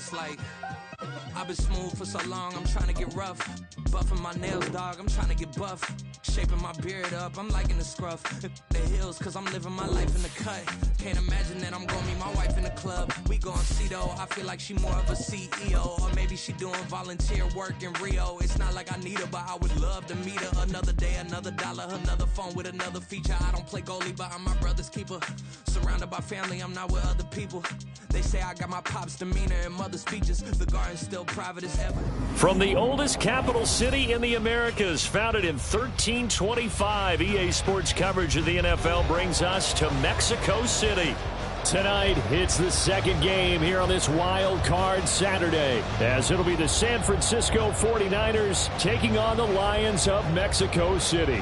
it's like I've been smooth for so long, I'm trying to get rough. Buffing my nails, dog, I'm trying to get buff. Shaping my beard up, I'm liking the scruff. The hills, cause I'm living my life in the cut. Can't imagine that I'm gonna meet my wife in the club. We gon' see though, I feel like she more of a CEO. Or maybe she doing volunteer work in Rio. It's not like I need her, but I would love to meet her. Another day, another dollar, another phone with another feature. I don't play goalie, but I'm my brother's keeper. Surrounded by family, I'm not with other people. They say I got my pop's demeanor and mother's speeches. The garden's still private as ever. From the oldest capital city in the Americas, founded in 1325, EA Sports coverage of the NFL brings us to Mexico City. Tonight, it's the second game here on this Wild Card Saturday, as it'll be the San Francisco 49ers taking on the Lions of Mexico City.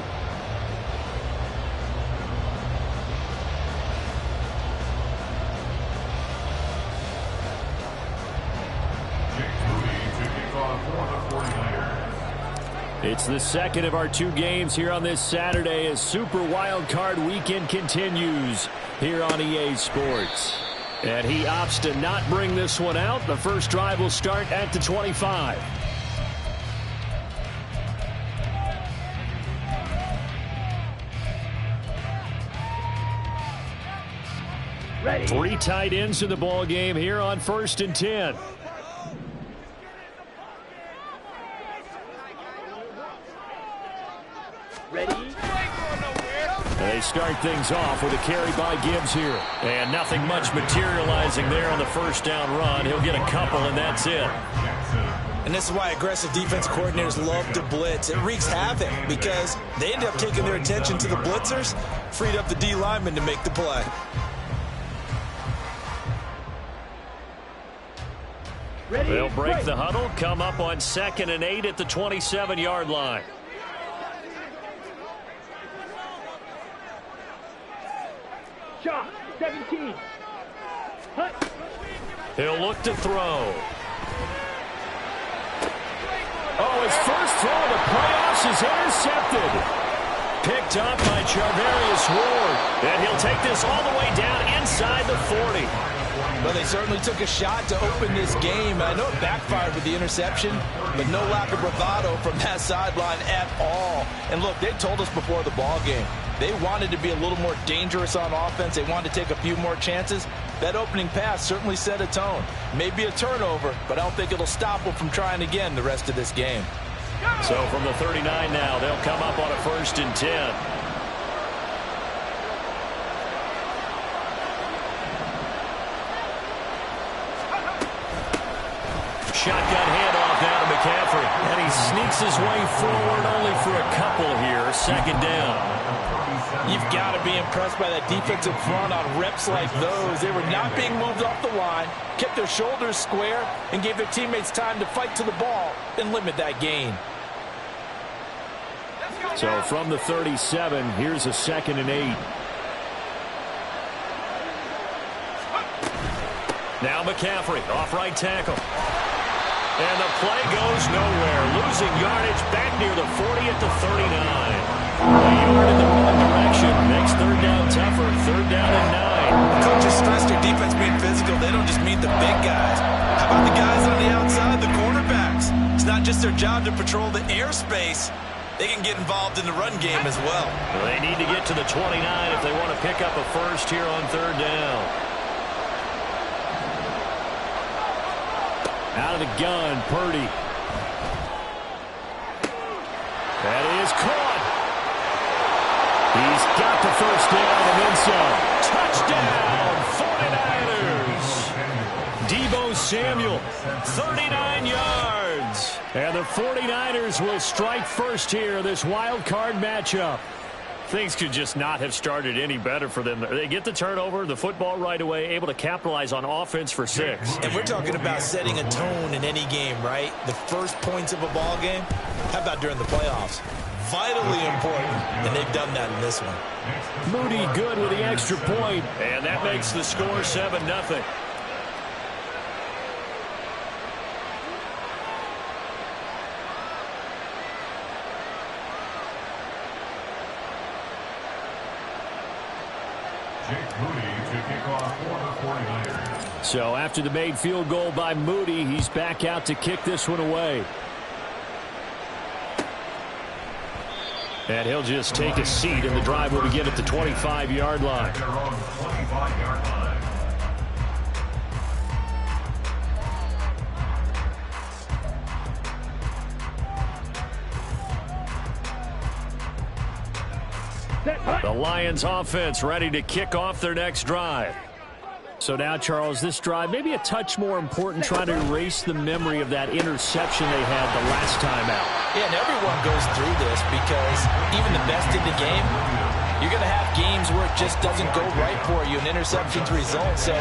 It's the second of our two games here on this Saturday as Super Wild Card Weekend continues here on EA Sports. And he opts to not bring this one out. The first drive will start at the 25. Ready. 3 tight ends in the ball game here on 1st and 10. Ready? They start things off with a carry by Gibbs here. And nothing much materializing there on the first down run. He'll get a couple, and that's it. And this is why aggressive defense coordinators love to blitz. It wreaks havoc because they end up taking their attention to the blitzers, freed up the D lineman to make the play. Ready? They'll break the huddle, come up on 2nd and 8 at the 27-yard line. Shot, 17. Hut. He'll look to throw. Oh, his first throw of the playoffs is intercepted. Picked up by Charvarius Ward. And he'll take this all the way down inside the 40. Well, they certainly took a shot to open this game. I know it backfired with the interception, but no lack of bravado from that sideline at all. And look, they told us before the ball game, they wanted to be a little more dangerous on offense. They wanted to take a few more chances. That opening pass certainly set a tone. Maybe a turnover, but I don't think it'll stop them from trying again the rest of this game. So from the 39 now, they'll come up on a 1st and 10. Shotgun handoff now to McCaffrey. And he sneaks his way forward only for a couple here. 2nd down. You've got to be impressed by that defensive front on reps like those. They were not being moved off the line, kept their shoulders square, and gave their teammates time to fight to the ball and limit that gain. So from the 37, here's a 2nd and 8. Now McCaffrey off right tackle. And the play goes nowhere. Losing yardage back near the 40 at the 39. A yard in the wrong direction. Makes 3rd down tougher. 3rd down and 9. Coaches stress their defense being physical. They don't just mean the big guys. How about the guys on the outside, the cornerbacks? It's not just their job to patrol the airspace. They can get involved in the run game as well. They need to get to the 29 if they want to pick up a first here on 3rd down. Out of the gun, Purdy. That is caught. He's got the first down and then some. Touchdown, 49ers. Deebo Samuel, 39 yards. And the 49ers will strike first here, this wild card matchup. Things could just not have started any better for them. They get the turnover, the football right away, able to capitalize on offense for 6. And we're talking about setting a tone in any game, right? The first points of a ball game. How about during the playoffs? Vitally important, and they've done that in this one. Moody good with the extra point, and that makes the score 7-0. So after the made field goal by Moody, he's back out to kick this one away. And he'll just take a seat, and the drive will begin at the 25-yard line. The Lions offense ready to kick off their next drive. So now, Charles, this drive maybe a touch more important, trying to erase the memory of that interception they had the last time out. Yeah, and everyone goes through this because even the best in the game, you're going to have games where it just doesn't go right for you and interceptions result. So,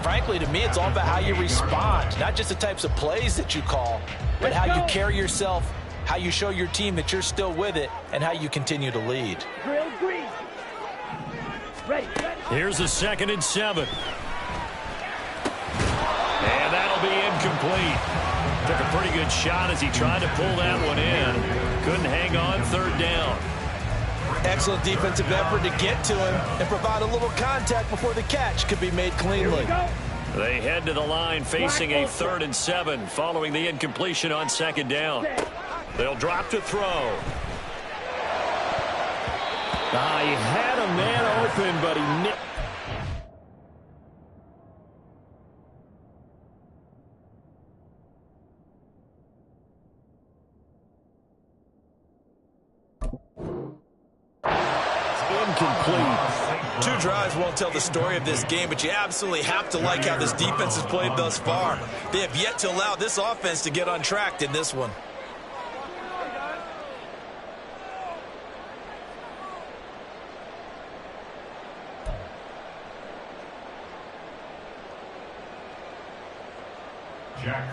frankly, to me, it's all about how you respond, not just the types of plays that you call, but how you carry yourself, how you show your team that you're still with it, and how you continue to lead. Here's a 2nd and 7. And that'll be incomplete. Took a pretty good shot as he tried to pull that one in. Couldn't hang on 3rd down. Excellent defensive effort to get to him and provide a little contact before the catch could be made cleanly. They head to the line facing a 3rd and 7 following the incompletion on 2nd down. They'll drop to throw. He had a man open, but he nicked. Incomplete. 2 drives won't tell the story of this game, but you absolutely have to like how this defense has played thus far. They have yet to allow this offense to get on track in this one.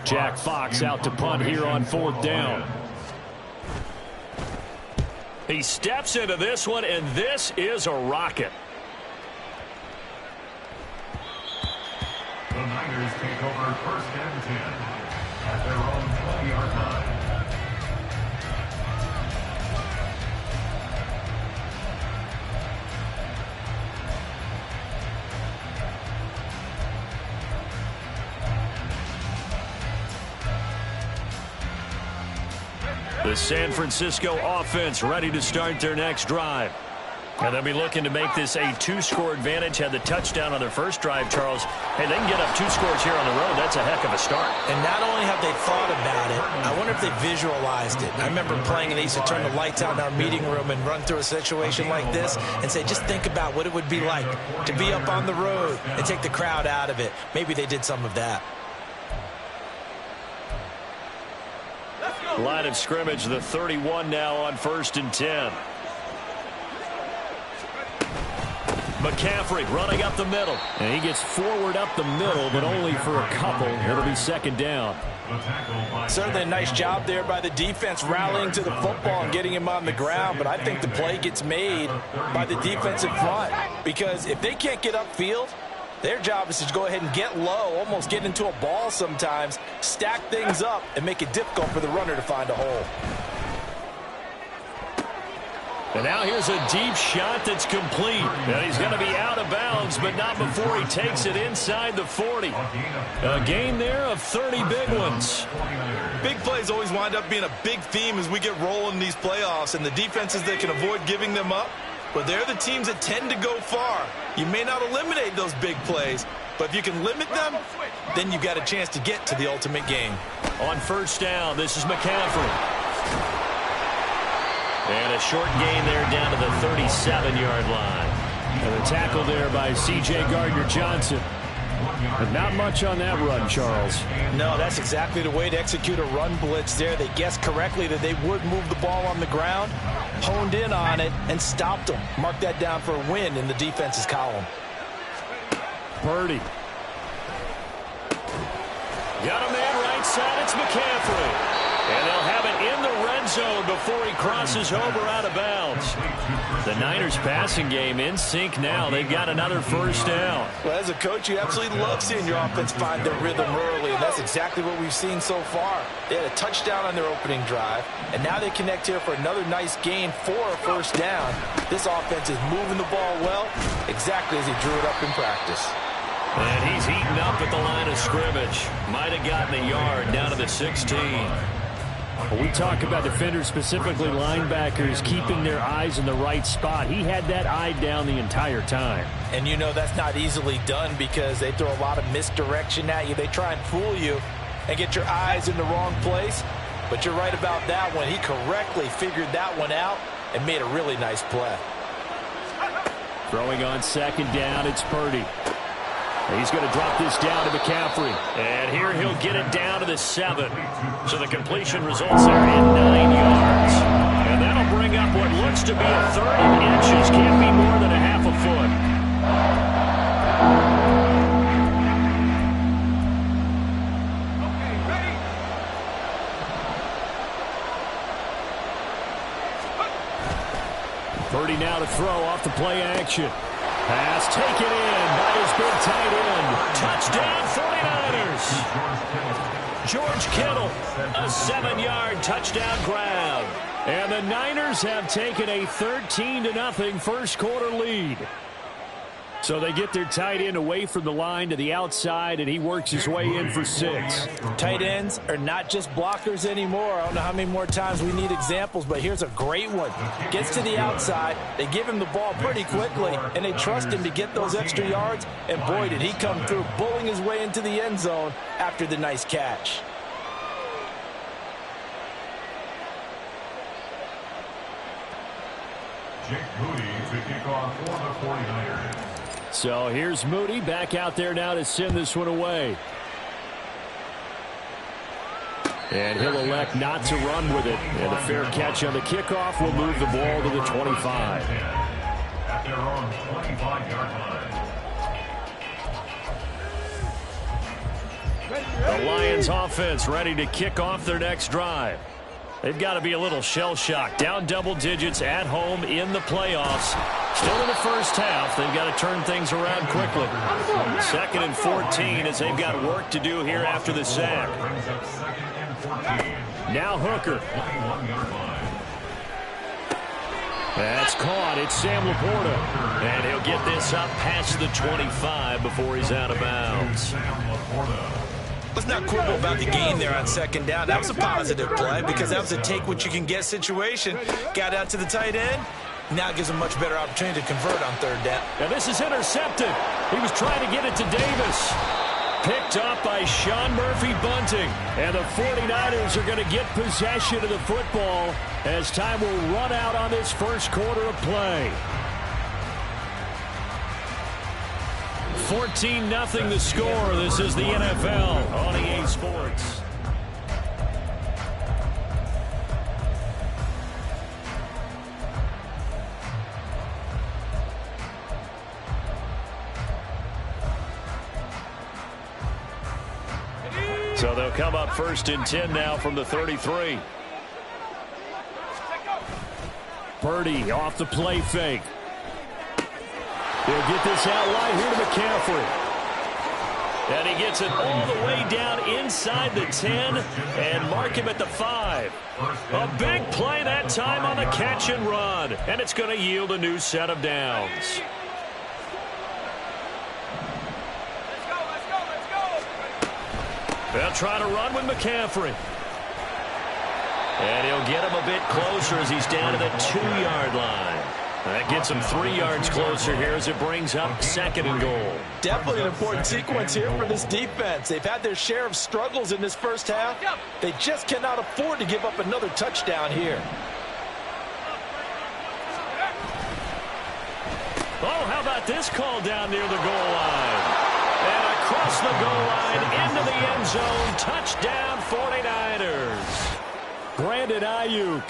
Jack Fox out to punt here on 4th down. He steps into this one, and this is a rocket. The Niners take over 1st and 10 at their own 20-yard line. The San Francisco offense ready to start their next drive. And they'll be looking to make this a 2-score advantage. Had the touchdown on their first drive, Charles. Hey, they can get up 2 scores here on the road. That's a heck of a start. And not only have they thought about it, I wonder if they visualized it. I remember playing and they used to turn the lights out in our meeting room and run through a situation like this and say, just think about what it would be like to be up on the road and take the crowd out of it. Maybe they did some of that. Line of scrimmage, the 31 now on 1st and 10. McCaffrey running up the middle. And he gets forward up the middle, but only for a couple. It'll be 2nd down. Certainly a nice job there by the defense rallying to the football and getting him on the ground, but I think the play gets made by the defensive front because if they can't get upfield, their job is to go ahead and get low, almost get into a ball sometimes, stack things up, and make it difficult for the runner to find a hole. And now here's a deep shot that's complete. And he's going to be out of bounds, but not before he takes it inside the 40. A gain there of 30 big ones. Big plays always wind up being a big theme as we get rolling in these playoffs, and the defenses that can avoid giving them up, but they're the teams that tend to go far. You may not eliminate those big plays, but if you can limit them, then you've got a chance to get to the ultimate game. On 1st down, this is McCaffrey. And a short gain there down to the 37-yard line. And the tackle there by C.J. Gardner-Johnson. But not much on that run, Charles. No, that's exactly the way to execute a run blitz there. They guessed correctly that they would move the ball on the ground, honed in on it, and stopped them. Mark that down for a win in the defense's column. Purdy. Got a man right side. It's McCaffrey. And they'll have it in the red end zone before he crosses over out of bounds. The Niners passing game in sync now. They've got another first down. Well, as a coach, you absolutely love seeing your offense find their rhythm early, and that's exactly what we've seen so far. They had a touchdown on their opening drive, and now they connect here for another nice gain for a first down. This offense is moving the ball well, exactly as he drew it up in practice. And he's eaten up at the line of scrimmage. Might have gotten a yard down to the 16. When we talk about defenders, specifically linebackers, keeping their eyes in the right spot, he had that eye down the entire time. And you know that's not easily done because they throw a lot of misdirection at you. They try and fool you and get your eyes in the wrong place. But you're right about that one. He correctly figured that one out and made a really nice play. Throwing on second down, it's Purdy. He's going to drop this down to McCaffrey. And here he'll get it down to the 7. So the completion results there in 9 yards. And that'll bring up what looks to be a third and inches. Can't be more than a half a foot. Purdy now to throw off the play action. Pass taken in by his big tight end. Touchdown 49ers. George Kittle, a 7-yard touchdown grab. And the Niners have taken a 13-0 first quarter lead. So they get their tight end away from the line to the outside, and he works his way in for 6. Tight ends are not just blockers anymore. I don't know how many more times we need examples, but here's a great one. Gets to the outside, they give him the ball pretty quickly, and they trust him to get those extra yards, and boy, did he come through, bulling his way into the end zone after the nice catch. Jake Moody to kick off for the 49ers. So here's Moody back out there now to send this one away. And he'll elect not to run with it. And a fair catch on the kickoff will move the ball to the 25. At their own 25-yard line. The Lions offense ready to kick off their next drive. They've got to be a little shell-shocked. Down double digits at home in the playoffs. Still in the first half. They've got to turn things around quickly. 2nd and 14 as they've got work to do here after the sack. Now Hooker. That's caught. It's Sam Laporta. And he'll get this up past the 25 before he's out of bounds. Let's not quibble about the gain there on 2nd down. That was a positive play because that was a take-what-you-can-get situation. Got out to the tight end. Now it gives him a much better opportunity to convert on 3rd down. Now this is intercepted. He was trying to get it to Davis. Picked up by Sean Murphy-Bunting. And the 49ers are going to get possession of the football as time will run out on this first quarter of play. 14-0 the score. This is the NFL on EA Sports. So they'll come up 1st and 10 now from the 33. Purdy off the play fake. He'll get this out wide here to McCaffrey. And he gets it all the way down inside the 10 and mark him at the 5. A big play that time on the catch and run. And it's going to yield a new set of downs. They'll try to run with McCaffrey. And he'll get him a bit closer as he's down to the 2-yard line. That gets him 3 yards closer here as it brings up 2nd and goal. Definitely an important sequence here for this defense. They've had their share of struggles in this first half. They just cannot afford to give up another touchdown here. Oh, how about this call down near the goal line? And across the goal line into the end zone. Touchdown 49ers. Brandon Ayuk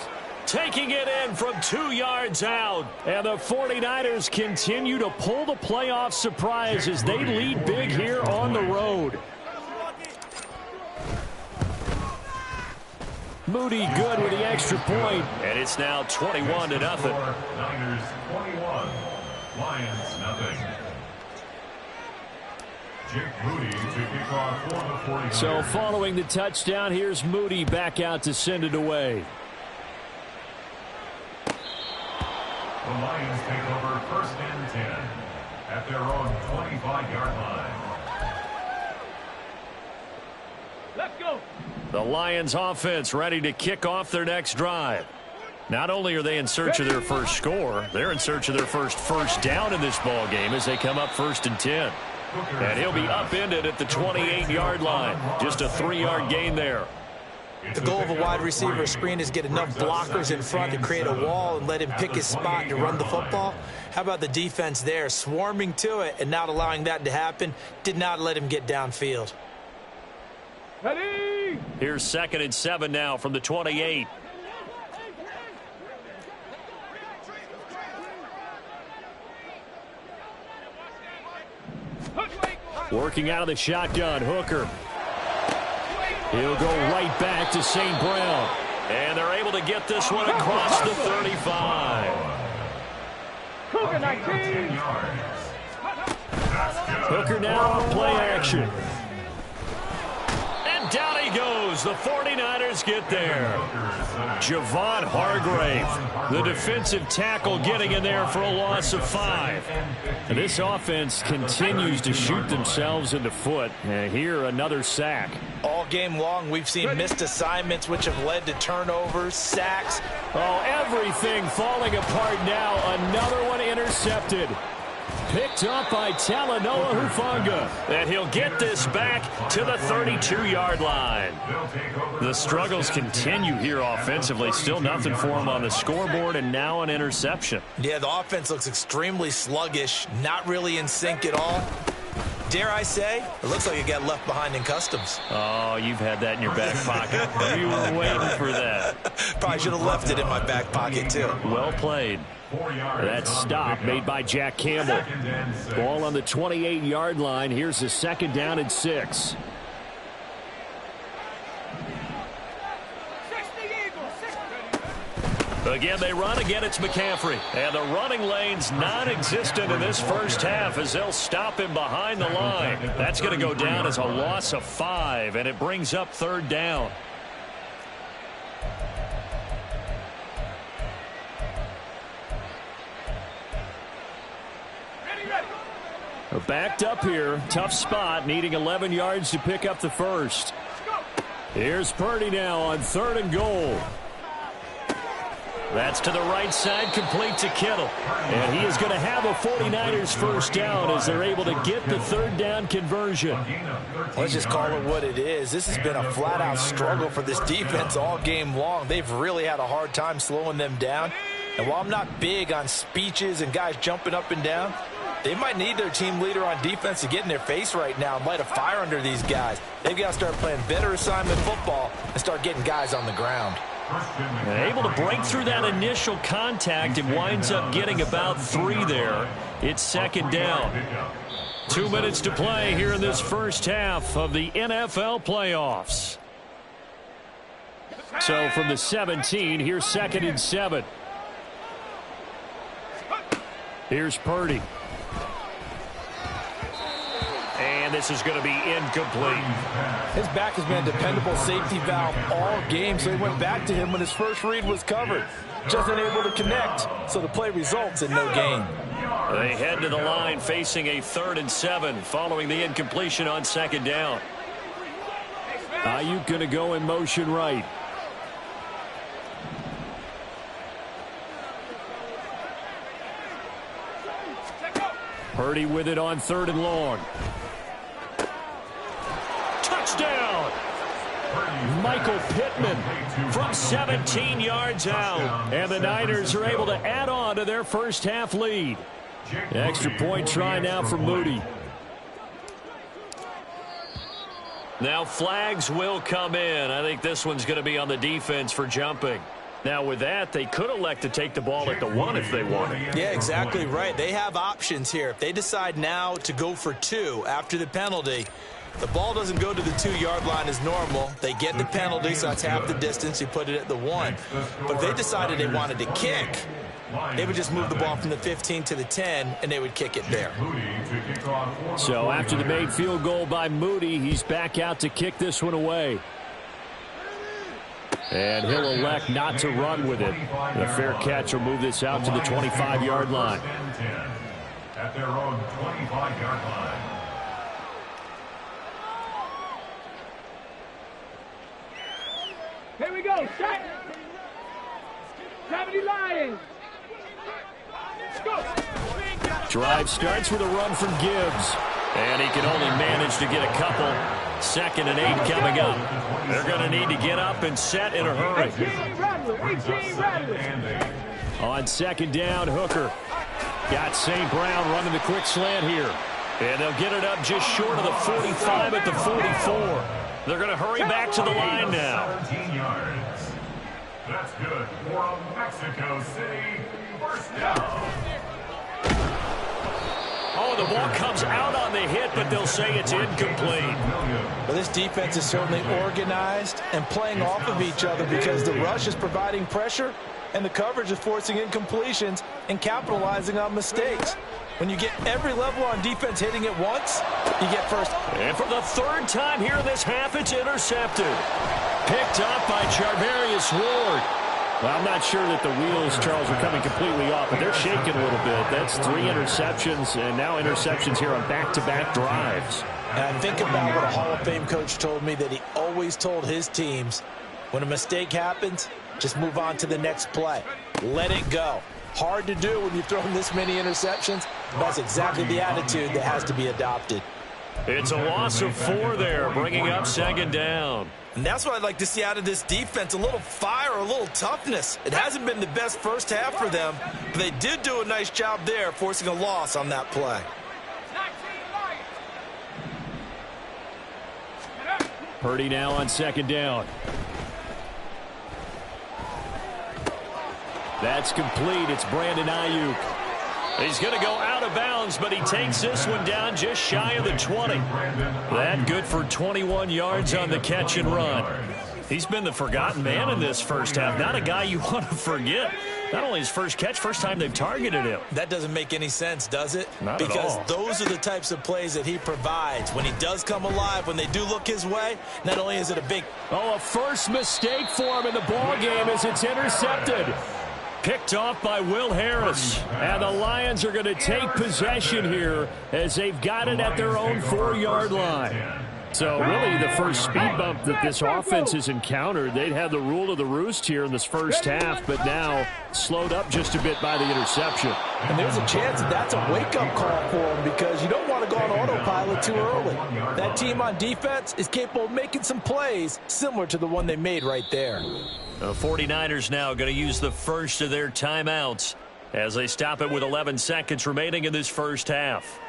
taking it in from 2 yards out. And the 49ers continue to pull the playoff surprise as they lead big here on the road. Moody good with the extra point, and it's now 21-0. Niners 21, Lions nothing. Jake Moody to kick off for the 49ers. So following the touchdown, here's Moody back out to send it away. The Lions take over 1st and 10 at their own 25-yard line. Let's go. The Lions offense ready to kick off their next drive. Not only are they in search of their first score, they're in search of their first down in this ball game as they come up 1st and 10. And he'll be upended at the 28-yard line. Just a 3-yard gain there. The goal of a wide receiver screen is get enough blockers in front to create a wall and let him pick his spot to run the football. How about the defense there, swarming to it and not allowing that to happen? Did not let him get downfield. Ready? Here's 2nd and 7 now from the 28. Working out of the shotgun, Hooker. He'll go right back to St. Brown. And they're able to get this one across the 35. Cougar 19. Hooker now on play action. And down he goes. The 49ers get there. Javon Hargrave, the defensive tackle, getting in there for a loss of 5. And this offense continues to shoot themselves in the foot. And here, another sack. All game long, we've seen missed assignments, which have led to turnovers, sacks. Oh, everything falling apart now. Another one intercepted. Picked up by Talanoa Hufanga. And he'll get this back to the 32-yard line. The struggles continue here offensively. Still nothing for him on the scoreboard, and now an interception. Yeah, the offense looks extremely sluggish, not really in sync at all. Dare I say, it looks like it got left behind in customs. Oh, you've had that in your back pocket. You were waiting for that. Probably should have left it in my back pocket, too. Well played. That stop made by Jack Campbell. Ball on the 28-yard line. Here's a 2nd down and 6. Again, they run. Again, it's McCaffrey. And the running lane's non-existent in this first half as they'll stop him behind the line. That's going to go down as a loss of 5, and it brings up 3rd down. Backed up here. Tough spot, needing 11 yards to pick up the first. Here's Purdy now on 3rd and goal. That's to the right side, complete to Kittle. And he is going to have a 49ers first down as they're able to get the 3rd down conversion. Let's just call it what it is. This has been a flat-out struggle for this defense all game long. They've really had a hard time slowing them down. And while I'm not big on speeches and guys jumping up and down, they might need their team leader on defense to get in their face right now and light a fire under these guys. They've got to start playing better assignment football and start getting guys on the ground. Able to break through that initial contact and winds up getting about 3 there. It's 2nd down. 2 minutes to play here in this first half of the NFL playoffs. So from the 17, here's 2nd and 7. Here's Purdy. And this is going to be incomplete. His back has been a dependable safety valve all game, so he went back to him when his first read was covered. Just unable to connect, so the play results in no gain. They head to the line facing a 3rd and 7 following the incompletion on 2nd down. Ayuk going to go in motion right. Purdy with it on 3rd and long. Touchdown! Michael Pittman from 17 yards out. And the Niners are able to add on to their first half lead. Extra point try now for Moody. Now flags will come in. I think this one's going to be on the defense for jumping. Now with that, they could elect to take the ball at the 1 if they wanted. Yeah, exactly right. They have options here. If they decide now to go for 2 after the penalty, The ball doesn't go to the 2-yard line as normal. They get the penalty, so that's half the distance. You put it at the 1. But if they decided they wanted to kick, they would just move the ball from the 15 to the 10, and they would kick it there. So after the made field goal by Moody, he's back out to kick this one away. And he'll elect not to run with it. The fair catch will move this out to the 25-yard line. At their own 25-yard line. Here we go. Shot. 70 Lions. Let's go. Drive starts with a run from Gibbs. And he can only manage to get a couple. 2nd and 8 coming up. They're going to need to get up and set in a hurry. 18 Rattler. On 2nd down, Hooker. Got St. Brown running the quick slant here. And they'll get it up just short of the 45 at the 44. They're going to hurry back to the line now. 13 yards. That's good for a Mexico City first down. Oh, the ball comes out on the hit, but they'll say it's incomplete. Well, this defense is certainly organized and playing off of each other because the rush is providing pressure and the coverage is forcing incompletions and capitalizing on mistakes. When you get every level on defense hitting it once, you get first. And for the 3rd time here in this half, it's intercepted. Picked up by Charvarius Ward. Well, I'm not sure that the wheels, Charles, are coming completely off, but they're shaking a little bit. That's 3 interceptions, and now interceptions here on back-to-back drives. And I think about what a Hall of Fame coach told me, that he always told his teams, when a mistake happens, just move on to the next play. Let it go. Hard to do when you've thrown this many interceptions. That's exactly the attitude that has to be adopted. It's a loss of 4 there, bringing up 2nd down. And that's what I'd like to see out of this defense, a little fire, a little toughness. It hasn't been the best first half for them, but they did do a nice job there, forcing a loss on that play. Purdy now on 2nd down. That's complete. It's Brandon Ayuk. He's going to go out of bounds, but he takes this one down just shy of the 20. That good for 21 yards on the catch and run. He's been the forgotten man in this first half. Not a guy you want to forget. Not only his first catch, first time they've targeted him. That doesn't make any sense, does it? Not at all. Because those are the types of plays that he provides. When he does come alive, when they do look his way, not only is it a big... Oh, a first mistake for him in the ball game as it's intercepted. Picked off by Will Harris. And the Lions are going to take possession here as they've got it at their own 4-yard line. So really the first speed bump that this offense has encountered, they'd had the rule of the roost here in this first half, but now slowed up just a bit by the interception. And there's a chance that that's a wake-up call for them because you don't want to go on autopilot too early. That team on defense is capable of making some plays similar to the one they made right there. The 49ers now going to use the first of their timeouts as they stop it with 11 seconds remaining in this first half.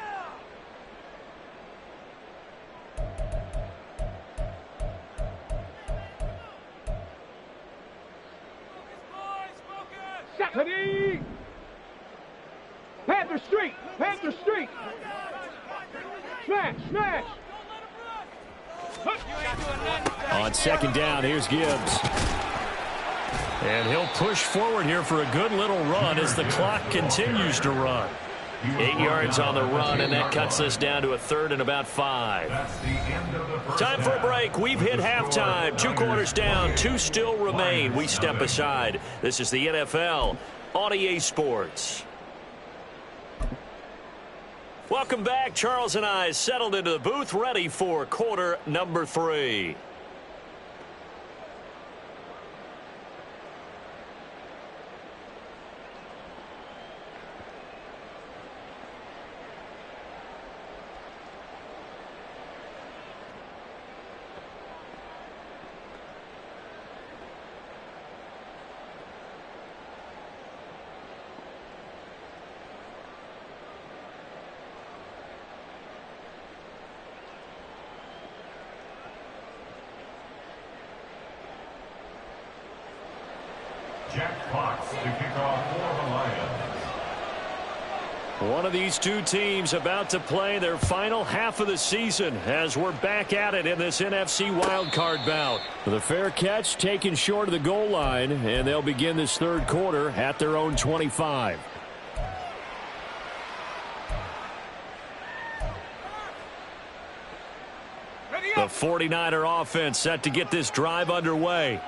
Panther Street! Panther Street! Smash! Smash! On 2nd down, here's Gibbs. And he'll push forward here for a good little run as the clock continues to run. 8 yards on the run, and that cuts us down to a 3rd and about 5. Time for a break. We've hit halftime. 2 quarters down, 2 still remain. We step aside. This is the NFL on EA Sports. Welcome back. Charles and I settled into the booth, ready for quarter number 3. Jack Fox to kick off for the Lions. One of these two teams about to play their final half of the season as we're back at it in this NFC wildcard bout. The fair catch taken short of the goal line, and they'll begin this third quarter at their own 25. The 49er offense set to get this drive underway.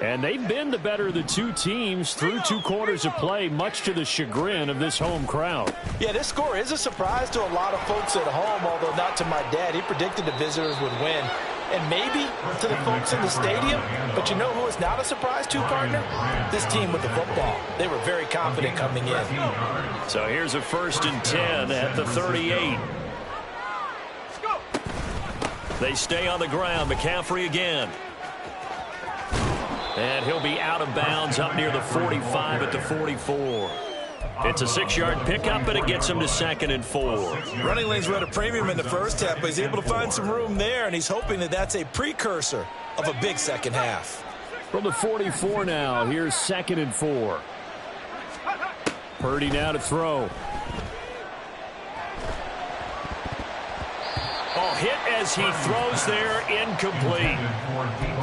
And they've been the better of the two teams through 2 quarters of play, much to the chagrin of this home crowd. Yeah, this score is a surprise to a lot of folks at home, although not to my dad. He predicted the visitors would win. And maybe to the folks in the stadium. But you know who is not a surprise to, partner? This team with the football. They were very confident coming in. So here's a 1st and 10 at the 38. They stay on the ground. McCaffrey again. And he'll be out of bounds up near the 45 at the 44. It's a 6-yard pickup, and it him to 2nd and 4. Running lanes were at a premium in the first half, but he's able to find some room there, and he's hoping that that's a precursor of a big second half. From the 44 now, here's 2nd and 4. Purdy now to throw. Oh, hit as he throws there, incomplete.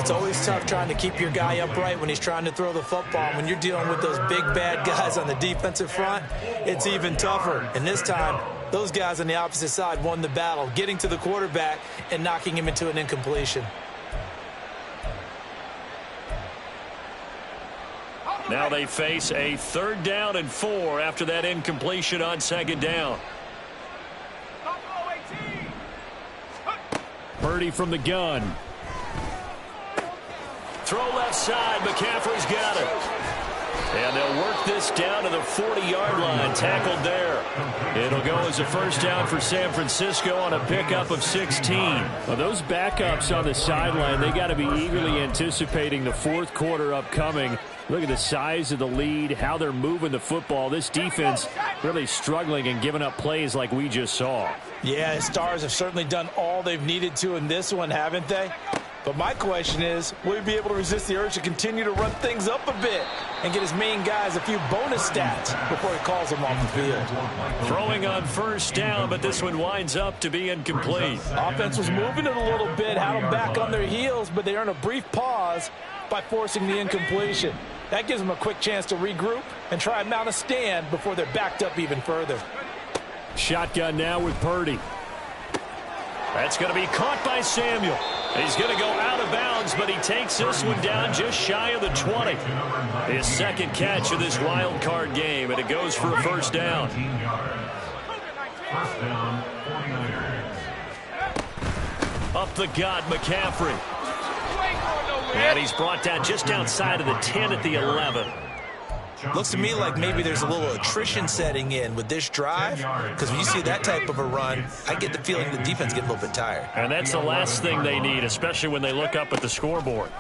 It's always tough trying to keep your guy upright when he's trying to throw the football. When you're dealing with those big, bad guys on the defensive front, it's even tougher. And this time, those guys on the opposite side won the battle, getting to the quarterback and knocking him into an incompletion. Now they face a 3rd down and 4 after that incompletion on 2nd down. Purdy from the gun. Throw left side. McCaffrey's got it. And they'll work this down to the 40-yard line. Tackled there. It'll go as a 1st down for San Francisco on a pickup of 16. Well, those backups on the sideline, they got to be eagerly anticipating the 4th quarter upcoming. Look at the size of the lead, how they're moving the football. This defense really struggling and giving up plays like we just saw. Yeah, Stars have certainly done all they've needed to in this one, haven't they? But my question is, will he be able to resist the urge to continue to run things up a bit and get his main guys a few bonus stats before he calls them off the field? Throwing on 1st down, but this one winds up to be incomplete. Offense was moving it a little bit, had them back on their heels, but they earn a brief pause by forcing the incompletion. That gives them a quick chance to regroup and try and mount a stand before they're backed up even further. Shotgun now with Purdy. That's going to be caught by Samuel. He's going to go out of bounds, but he takes this one down just shy of the 20. His 2nd catch of this wild card game, and it goes for a 1st down. 1st down, 49ers. Up the gut, McCaffrey. And he's brought down just outside of the 10 at the 11. Looks to me like maybe there's a little attrition setting in with this drive, because when you see that type of a run, I get the feeling the defense gets a little bit tired. And that's the last thing they need, especially when they look up at the scoreboard.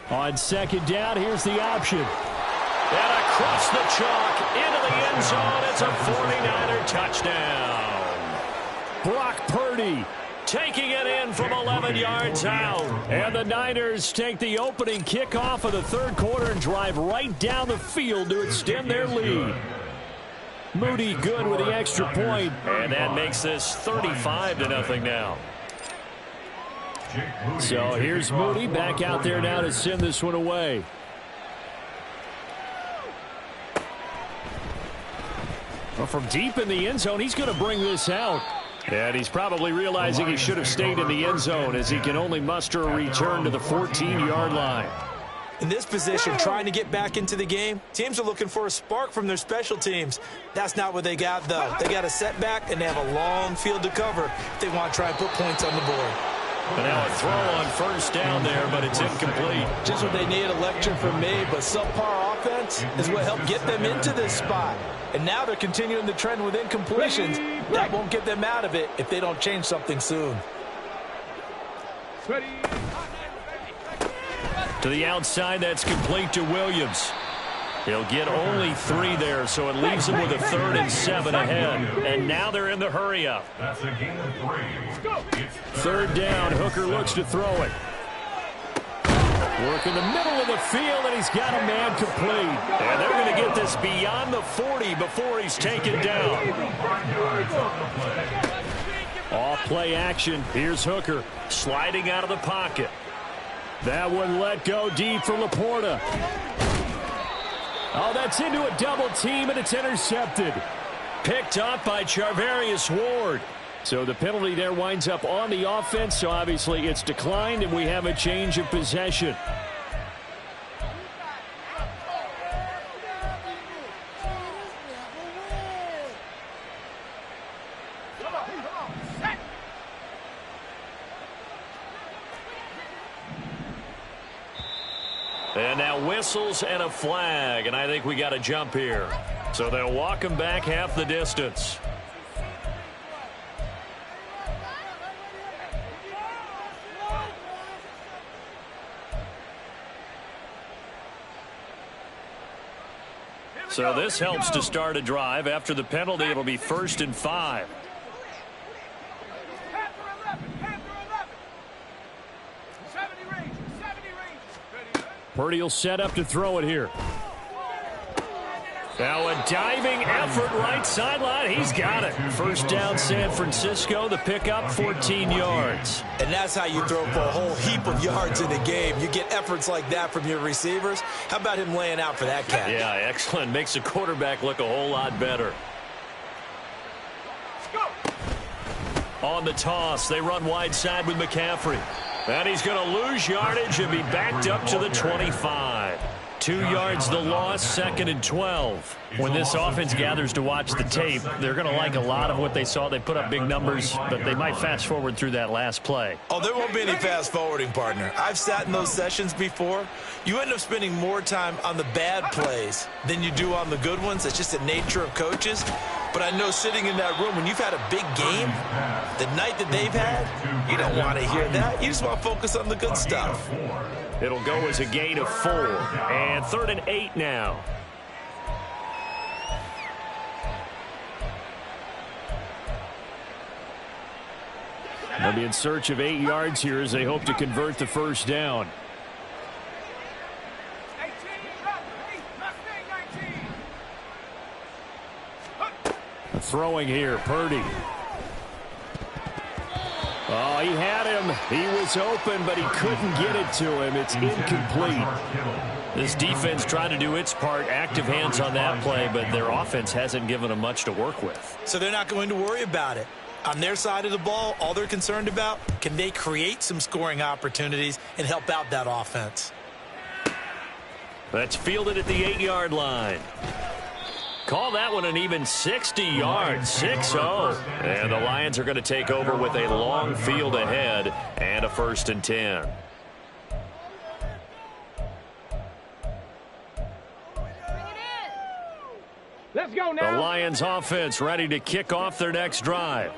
On 2nd down, here's the option. And across the chalk, into the end zone, it's a 49er touchdown. Brock Purdy taking it in from 11 yards out. And the Niners take the opening kickoff of the 3rd quarter and drive right down the field to extend their lead. Moody good with the extra point, and that makes this 35-0 now. So here's Moody back out there now to send this one away. Well, from deep in the end zone, he's going to bring this out. And he's probably realizing he should have stayed in the end zone as he can only muster a return to the 14-yard line. In this position, trying to get back into the game, teams are looking for a spark from their special teams. That's not what they got, though. They got a setback, and they have a long field to cover if they want to try and put points on the board. And now a throw on 1st down there, but it's incomplete. Just what they need, a lecture from me, but subpar offense is what helped get them into this spot. And now they're continuing the trend with incompletions. That won't get them out of it if they don't change something soon. To the outside, that's complete to Williams. He'll get only 3 there, so it leaves him with a 3rd and 7 ahead. And now they're in the hurry-up. That's a gain of 3. 3rd down, Hooker looks to throw it. Work in the middle of the field, and he's got a man complete. And they're going to get this beyond the 40 before he's taken down. Off play action. Here's Hooker sliding out of the pocket. That one let go deep for Laporta. Oh, that's into a double team, and it's intercepted. Picked up by Charvarius Ward. So the penalty there winds up on the offense, so obviously it's declined, and we have a change of possession. And now whistles and a flag, and I think we got a jump here. So they'll walk him back half the distance. So this helps to start a drive. After the penalty, it'll be 1st and 5. Purdy will set up to throw it here. Now a diving effort right sideline. He's got it. First down San Francisco. The pickup 14 yards. And that's how you throw for a whole heap of yards in a game. You get efforts like that from your receivers. How about him laying out for that catch? Yeah, excellent. Makes the quarterback look a whole lot better. On the toss, they run wide side with McCaffrey. And he's going to lose yardage and be backed up to the 25. 2 yards the loss, 2nd and 12. When this offense gathers to watch the tape, they're going to like a lot of what they saw. They put up big numbers, but they might fast forward through that last play. Oh, there won't be any fast forwarding, partner. I've sat in those sessions before. You end up spending more time on the bad plays than you do on the good ones. It's just the nature of coaches. But I know sitting in that room, when you've had a big game, the night that they've had, you don't want to hear that. You just want to focus on the good stuff. It'll go as a gain of 4. And 3rd and 8 now. They'll be in search of 8 yards here as they hope to convert the first down. Throwing here, Purdy. Oh, he had him. He was open, but he couldn't get it to him. It's incomplete. This defense tried to do its part, active hands on that play, but their offense hasn't given them much to work with. So they're not going to worry about it. On their side of the ball, all they're concerned about, can they create some scoring opportunities and help out that offense? That's fielded at the 8-yard line. Call that one an even 60 yards, 6-0. And the Lions are going to take over with a long field ahead and a 1st and 10. Let's go now. The Lions offense ready to kick off their next drive.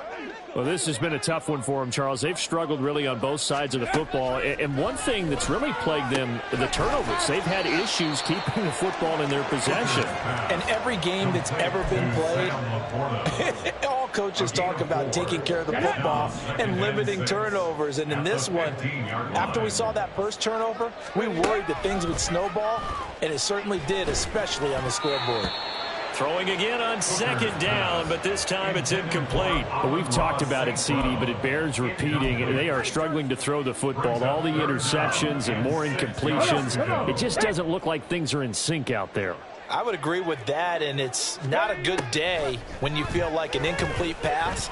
Well, this has been a tough one for them, Charles. They've struggled really on both sides of the football. And one thing that's really plagued them, the turnovers. They've had issues keeping the football in their possession. And every game that's ever been played, all coaches talk about taking care of the football and limiting turnovers. And in this one, after we saw that first turnover, we worried that things would snowball, and it certainly did, especially on the scoreboard. Throwing again on 2nd down, but this time it's incomplete. Well, we've talked about it, CD, but it bears repeating. They are struggling to throw the football. All the interceptions and more incompletions. It just doesn't look like things are in sync out there. I would agree with that, and it's not a good day when you feel like an incomplete pass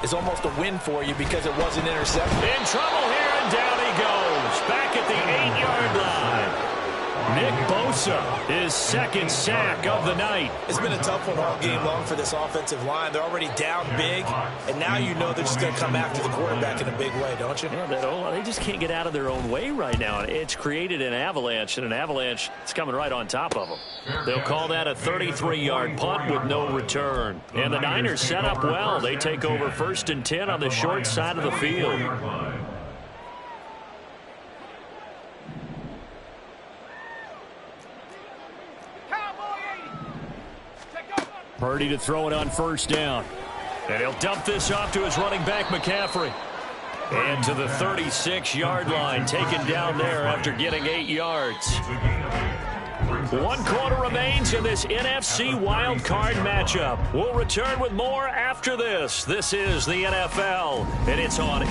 is almost a win for you because it wasn't intercepted. In trouble here, and down he goes. Back at the 8-yard line. Nick Bosa, his 2nd sack of the night. It's been a tough one all game long for this offensive line. They're already down big, and now you know they're just going to come after the quarterback in a big way, don't you? Yeah, they just can't get out of their own way right now. It's created an avalanche, and an avalanche is coming right on top of them. They'll call that a 33-yard punt with no return. And the Niners set up well. They take over 1st and 10 on the short side of the field. Purdy to throw it on 1st down. And he'll dump this off to his running back, McCaffrey. And to the 36-yard line, taken down there after getting 8 yards. 1 quarter remains in this NFC Wild Card matchup. We'll return with more after this. This is the NFL, and it's on.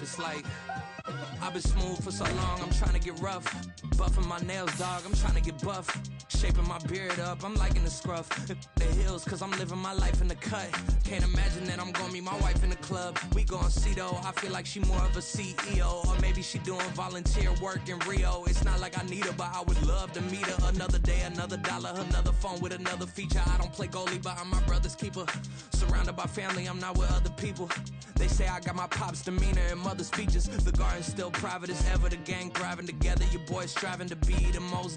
It's like I've been smooth for so long, I'm trying to get rough. Buffing my nails, dog, I'm trying to get buff. Shaping my beard up, I'm liking the scruff. The hills, cause I'm living my life in the cut. Can't imagine that I'm gonna meet my wife in the club. We gon' see though, I feel like she more of a CEO. Or maybe she doing volunteer work in Rio. It's not like I need her, but I would love to meet her. Another day, another dollar, another phone with another feature. I don't play goalie, but I'm my brother's keeper. Surrounded by family, I'm not with other people. They say I got my pop's demeanor and mother's features. The garden's still private as ever, the gang thriving together. Your boys striving to be the most